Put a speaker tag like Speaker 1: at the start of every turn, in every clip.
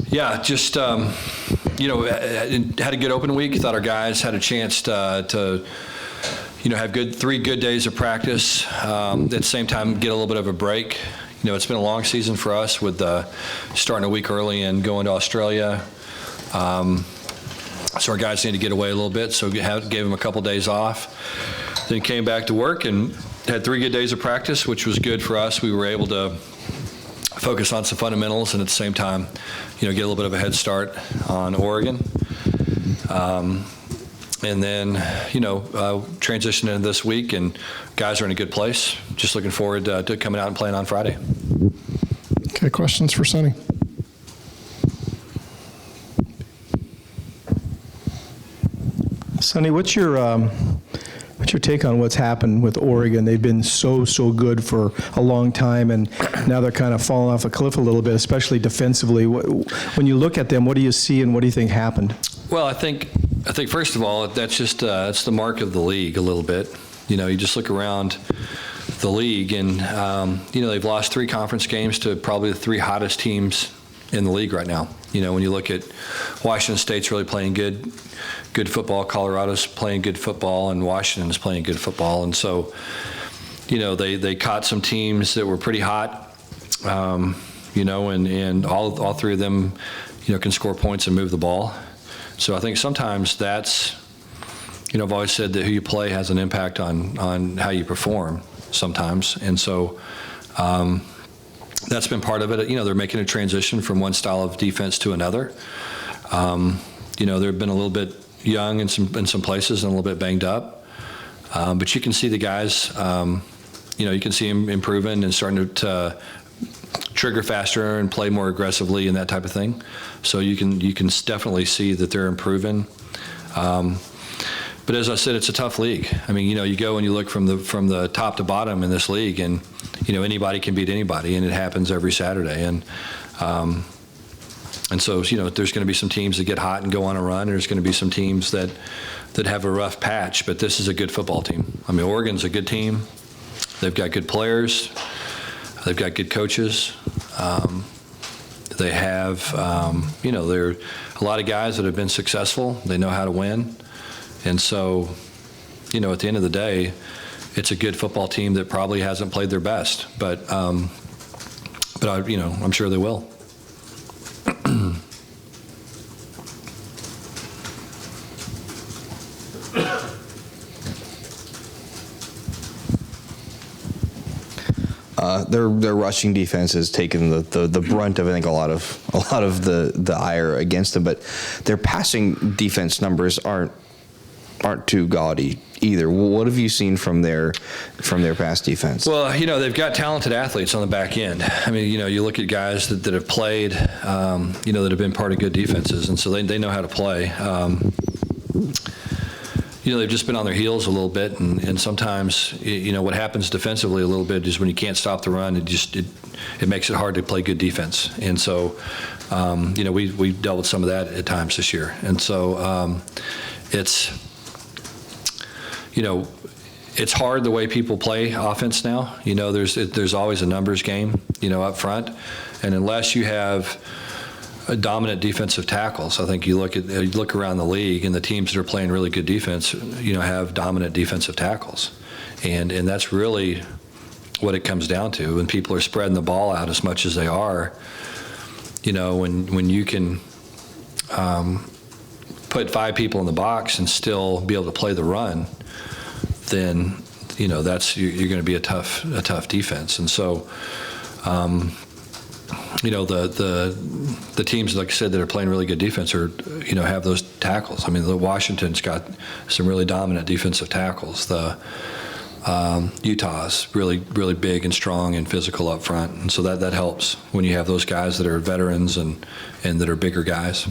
Speaker 1: Yeah, just, had a good open week. Thought our guys had a chance to have three good days of practice. At the same time, get a little bit of a break. It's been a long season for us with starting a week early and going to Australia. So our guys need to get away a little bit, so gave them a couple days off. Then came back to work and had 3 good days of practice, which was good for us. We were able to focus on some fundamentals and at the same time, get a little bit of a head start on Oregon. And then, transition into this week, and guys are in a good place. Just looking forward to coming out and playing on Friday.
Speaker 2: Okay, questions for Sonny? Sonny, what's your take on what's happened with Oregon? They've been so good for a long time, and now they're kind of falling off a cliff a little bit, especially defensively. When you look at them, what do you see and what do you think happened?
Speaker 1: Well, I think first of all, that's just it's the mark of the league a little bit. You just look around the league, and they've lost 3 conference games to probably the 3 hottest teams in the league right now. When you look at Washington State's really playing good football, Colorado's playing good football, and Washington's playing good football, and so they caught some teams that were pretty hot, and all 3 of them can score points and move the ball. So I think sometimes that's, I've always said that who you play has an impact on how you perform sometimes. And so that's been part of it. They're making a transition from one style of defense to another. They've been a little bit young in some places and a little bit banged up. But you can see the guys, you can see them improving and starting to trigger faster and play more aggressively and that type of thing. So you can definitely see that they're improving. But as I said, it's a tough league. I mean, you go and you look from the top to bottom in this league, and anybody can beat anybody, and it happens every Saturday. And so there's going to be some teams that get hot and go on a run. There's going to be some teams that have a rough patch, but this is a good football team. I mean, Oregon's a good team. They've got good players. They've got good coaches. They have, there are a lot of guys that have been successful. They know how to win. And so, at the end of the day, it's a good football team that probably hasn't played their best. But I'm sure they will.
Speaker 3: Their rushing defense has taken the brunt of, I think, a lot of the ire against them, but their passing defense numbers aren't too gaudy either. What have you seen from their pass defense? Well,
Speaker 1: they've got talented athletes on the back end. I mean, you look at guys that have played, that have been part of good defenses, and so they know how to play. They've just been on their heels a little bit, and sometimes, what happens defensively a little bit is when you can't stop the run, it makes it hard to play good defense. And so, we dealt with some of that at times this year. And so, it's hard the way people play offense now. There's always a numbers game, up front, and unless you have dominant defensive tackles, I think you look around the league, and the teams that are playing really good defense, have dominant defensive tackles, and that's really what it comes down to. When people are spreading the ball out as much as they are, when you can put 5 people in the box and still be able to play the run, then that's you're going to be a tough defense. And so. The teams, like I said, that are playing really good defense are, have those tackles. I mean, the Washington's got some really dominant defensive tackles. The Utah's really big and strong and physical up front, and so that helps when you have those guys that are veterans and that are bigger guys.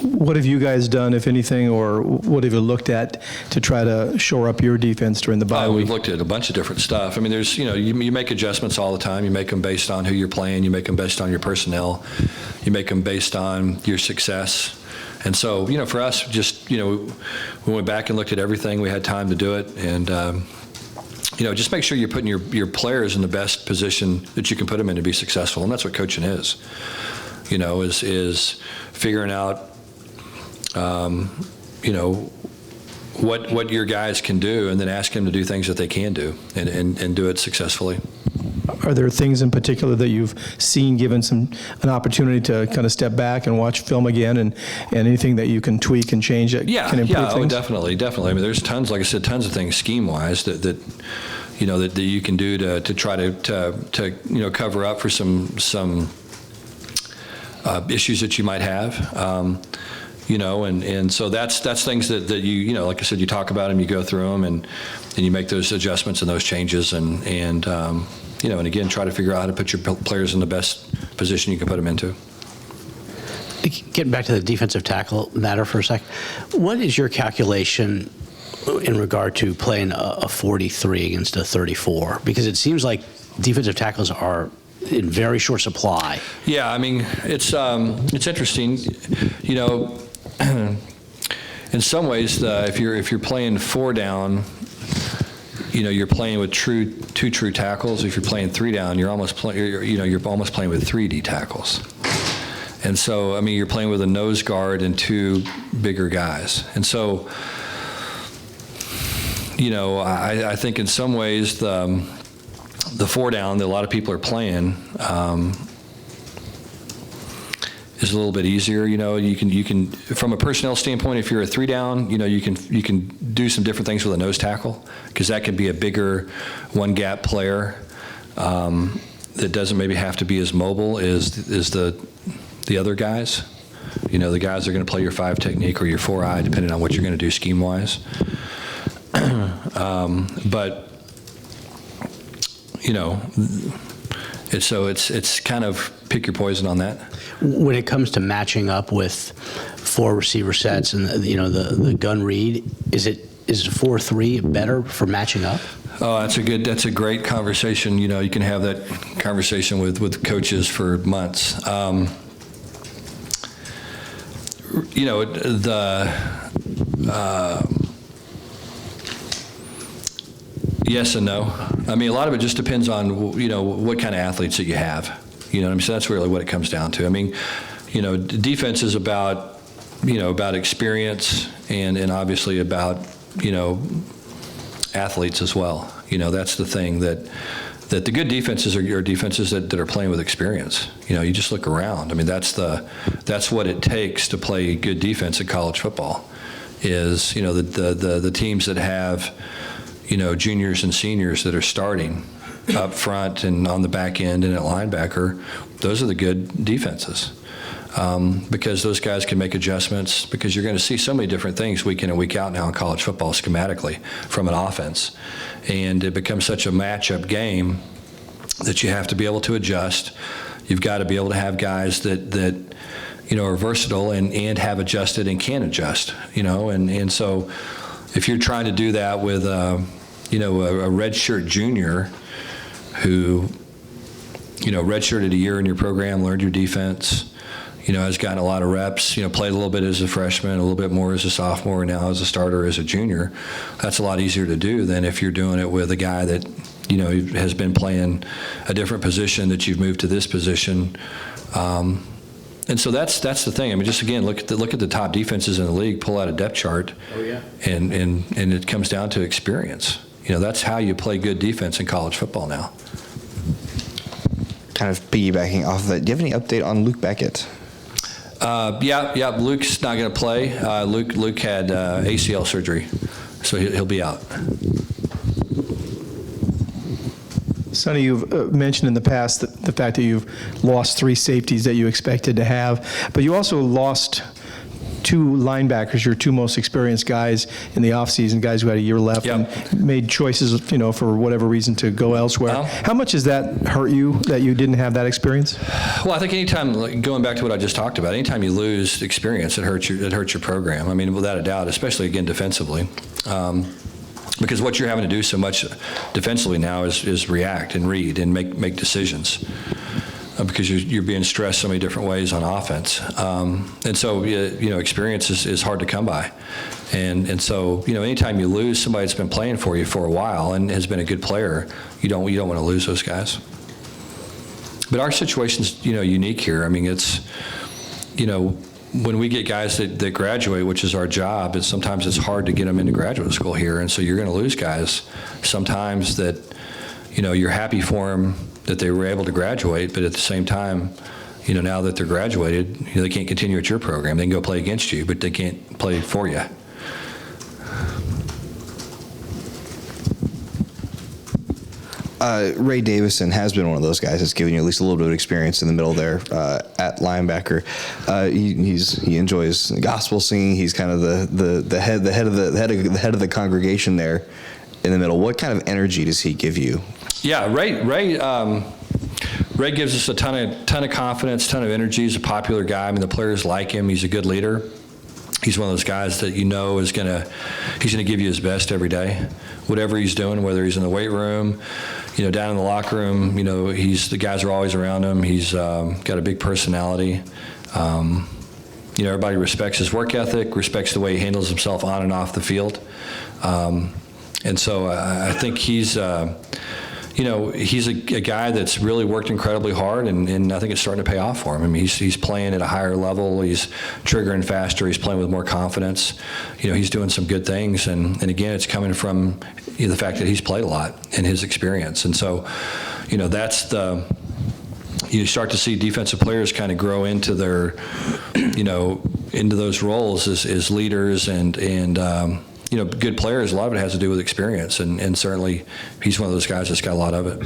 Speaker 2: What have you guys done, if anything, or what have you looked at to try to shore up your defense during the bye week?
Speaker 1: We've looked at a bunch of different stuff. I mean, there's, you make adjustments all the time. You make them based on who you're playing. You make them based on your personnel. You make them based on your success. And so, for us, just, we went back and looked at everything. We had time to do it, and just make sure you're putting your players in the best position that you can put them in to be successful, and that's what coaching is. Is figuring out, what your guys can do, and then ask them to do things that they can do, and do it successfully.
Speaker 2: Are there things in particular that you've seen, given an opportunity to kind of step back and watch film again, and anything that you can tweak and change that can improve things?
Speaker 1: Definitely. I mean, there's tons, like I said, tons of things scheme-wise that you can do to try to cover up for some issues that you might have. And so that's things that you like I said, you talk about them, you go through them, and you make those adjustments and those changes, and again, try to figure out how to put your players in the best position you can put them into.
Speaker 4: Getting back to the defensive tackle matter for a sec, what is your calculation in regard to playing a 43 against a 34? Because it seems like defensive tackles are in very short supply. Yeah,
Speaker 1: I mean, it's interesting, in some ways, if you're playing 4 down, you're playing with two true tackles. If you're playing 3 down, you're almost playing with 3 D tackles. And so, I mean, you're playing with a nose guard and 2 bigger guys. And so, I think in some ways the 4 down that a lot of people are playing is a little bit easier. You can from a personnel standpoint, if you're a 3 down, you can do some different things with a nose tackle, because that could be a bigger one gap player that doesn't maybe have to be as mobile as the other guys. The guys that are going to play your 5 technique or your 4-eye, depending on what you're going to do scheme wise. But it's kind of pick your poison on that.
Speaker 4: When it comes to matching up with 4 receiver sets and the gun read, is 4-3 better for matching up?
Speaker 1: Oh, that's a great conversation. You can have that conversation with coaches for months. Yes and no. I mean, a lot of it just depends on, what kind of athletes that you have. So that's really what it comes down to. I mean, defense is about, about experience and obviously about, athletes as well. That's the thing that the good defenses are defenses that are playing with experience. You just look around. I mean, that's what it takes to play good defense in college football is, the teams that have, juniors and seniors that are starting up front and on the back end and at linebacker. Those are the good defenses, because those guys can make adjustments, because you're going to see so many different things week in and week out now in college football schematically from an offense, and it becomes such a matchup game that you have to be able to adjust. You've got to be able to have guys that are versatile and have adjusted and can adjust, and so if you're trying to do that with a redshirt junior who, redshirted a year in your program, learned your defense, has gotten a lot of reps, played a little bit as a freshman, a little bit more as a sophomore, and now as a starter as a junior, that's a lot easier to do than if you're doing it with a guy that, has been playing a different position, that you've moved to this position. And so that's the thing. I mean, just again, look at the top defenses in the league, pull out a depth chart. Oh, yeah. And it comes down to experience. That's how you play good defense in college football now.
Speaker 3: Kind of piggybacking off of that, do you have any update on Luke Beckett?
Speaker 1: Yeah. Luke's not going to play. Luke had ACL surgery, so he'll be out.
Speaker 2: Sonny, you've mentioned in the past the fact that you've lost 3 safeties that you expected to have, but you also lost 2 linebackers, your 2 most experienced guys in the offseason, guys who had a year left.
Speaker 1: Yep.
Speaker 2: And made choices, for whatever reason to go elsewhere. How much does that hurt you that you didn't have that experience?
Speaker 1: Well, I think anytime, going back to what I just talked about, anytime you lose experience, it hurts your program. I mean, without a doubt, especially again defensively. Because what you're having to do so much defensively now is react and read and make decisions, because you're being stressed so many different ways on offense, and so experience is hard to come by, And so, anytime you lose somebody that's been playing for you for a while and has been a good player, you don't want to lose those guys. But our situation's, unique here. I mean, it's, when we get guys that graduate, which is our job, sometimes it's hard to get them into graduate school here. And so you're going to lose guys sometimes that, you're happy for them that they were able to graduate, but at the same time, now that they're graduated, they can't continue at your program. They can go play against you, but they can't play for you.
Speaker 3: Ray Davison has been one of those guys that's given you at least a little bit of experience in the middle there at linebacker. He enjoys gospel singing. He's kind of the head of the congregation there in the middle. What kind of energy does he give you?
Speaker 1: Yeah, Ray gives us a ton of confidence, ton of energy. He's a popular guy. I mean, the players like him. He's a good leader. He's one of those guys that he's gonna give you his best every day, whatever he's doing, whether he's in the weight room, down in the locker room. The guys are always around him. He's got a big personality. Everybody respects his work ethic, respects the way he handles himself on and off the field, and so I think he's a guy that's really worked incredibly hard, and I think it's starting to pay off for him. I mean, he's playing at a higher level. He's triggering faster. He's playing with more confidence. He's doing some good things, and again, it's coming from the fact that he's played a lot and his experience. And so, that's you start to see defensive players kind of grow into their, into those roles as leaders and good players. A lot of it has to do with experience, and certainly he's one of those guys that's got a lot of it.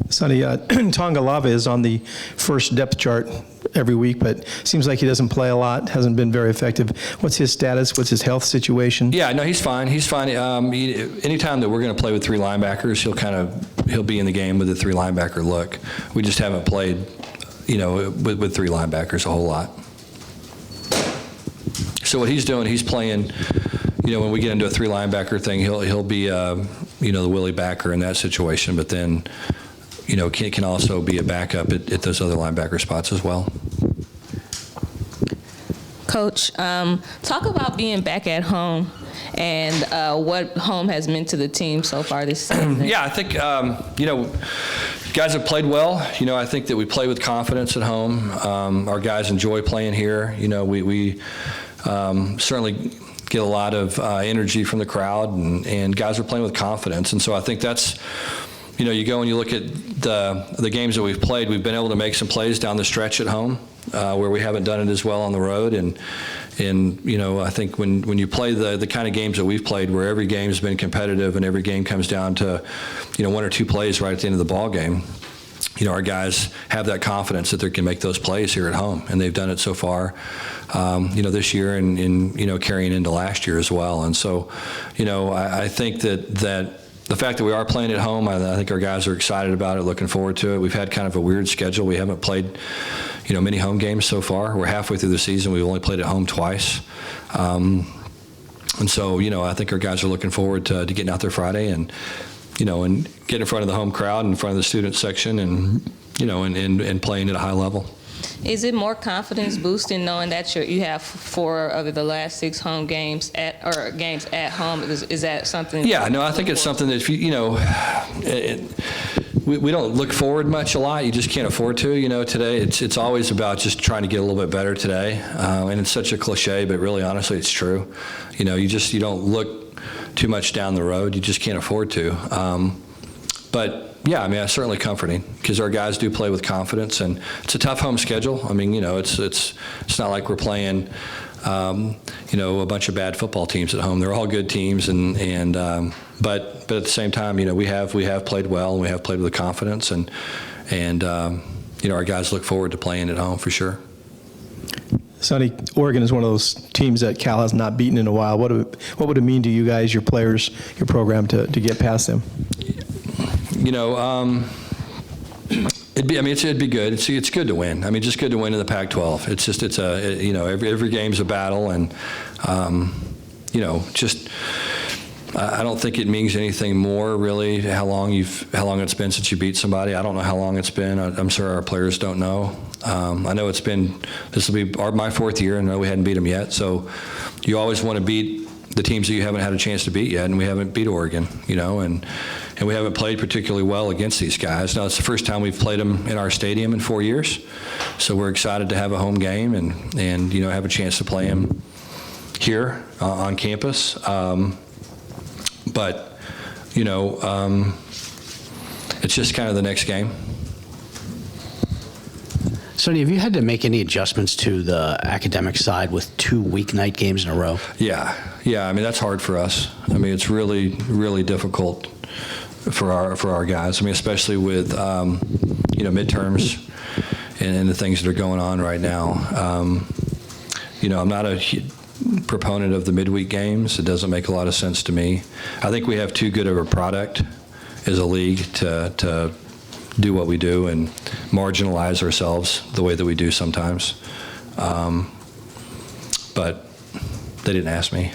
Speaker 2: Sonny, Tongalava is on the first depth chart every week, but seems like he doesn't play a lot, hasn't been very effective. What's his status? What's his health situation?
Speaker 1: Yeah, no, he's fine. He's fine. Anytime that we're going to play with three linebackers, he'll be in the game with a three linebacker look. We just haven't played, with three linebackers a whole lot. So what he's doing, he's playing. When we get into a three linebacker thing, he'll be the Willie backer in that situation, but then can also be a backup at those other linebacker spots as well.
Speaker 5: Coach, talk about being back at home and what home has meant to the team so far this season.
Speaker 1: Yeah, I think guys have played well. I think that we play with confidence at home. Our guys enjoy playing here. We certainly get a lot of energy from the crowd, and guys are playing with confidence. And so I think that's, you go and you look at the games that we've played, we've been able to make some plays down the stretch at home where we haven't done it as well on the road. And I think when you play the kind of games that we've played, where every game's been competitive and every game comes down to, one or two plays right at the end of the ball game, our guys have that confidence that they can make those plays here at home, and they've done it so far, this year and carrying into last year as well. And so, I think that the fact that we are playing at home, I think our guys are excited about it, looking forward to it. We've had kind of a weird schedule. We haven't played, many home games so far. We're halfway through the season. We've only played at home twice. And so, I think our guys are looking forward to getting out there Friday and get in front of the home crowd, in front of the student section, and playing at a high level.
Speaker 5: Is it more confidence boosting knowing that you have 4 of the last 6 home games games at home? Is that something?
Speaker 1: Yeah, no, I think it's something that we don't look forward much a lot. You just can't afford to. Today it's always about just trying to get a little bit better today, and it's such a cliche, but really, honestly, it's true. You don't look too much down the road. You just can't afford to. But yeah, I mean, it's certainly comforting because our guys do play with confidence, and it's a tough home schedule. I mean, it's not like we're playing, a bunch of bad football teams at home. They're all good teams, but at the same time, we have played well, and we have played with confidence, and our guys look forward to playing at home for sure.
Speaker 2: Sonny, Oregon is one of those teams that Cal has not beaten in a while. What would it mean to you guys, your players, your program, to get past them?
Speaker 1: It'd be good. It's good to win. I mean, just good to win in the Pac-12. Every game's a battle, and I don't think it means anything more, really, how long it's been since you beat somebody. I don't know how long it's been. I'm sure our players don't know. I know this will be my fourth year, and I know we hadn't beat them yet. So you always want to beat the teams that you haven't had a chance to beat yet, and we haven't beat Oregon, and we haven't played particularly well against these guys. Now, it's the first time we've played them in our stadium in 4 years, so we're excited to have a home game and have a chance to play them here on campus. But it's just kind of the next game.
Speaker 4: Sonny, have you had to make any adjustments to the academic side with 2 weeknight games in a row?
Speaker 1: Yeah. I mean, that's hard for us. I mean, it's really, really difficult for our guys. I mean, especially with midterms and the things that are going on right now. I'm not a proponent of the midweek games. It doesn't make a lot of sense to me. I think we have too good of a product as a league to do what we do and marginalize ourselves the way that we do sometimes. But they didn't ask me.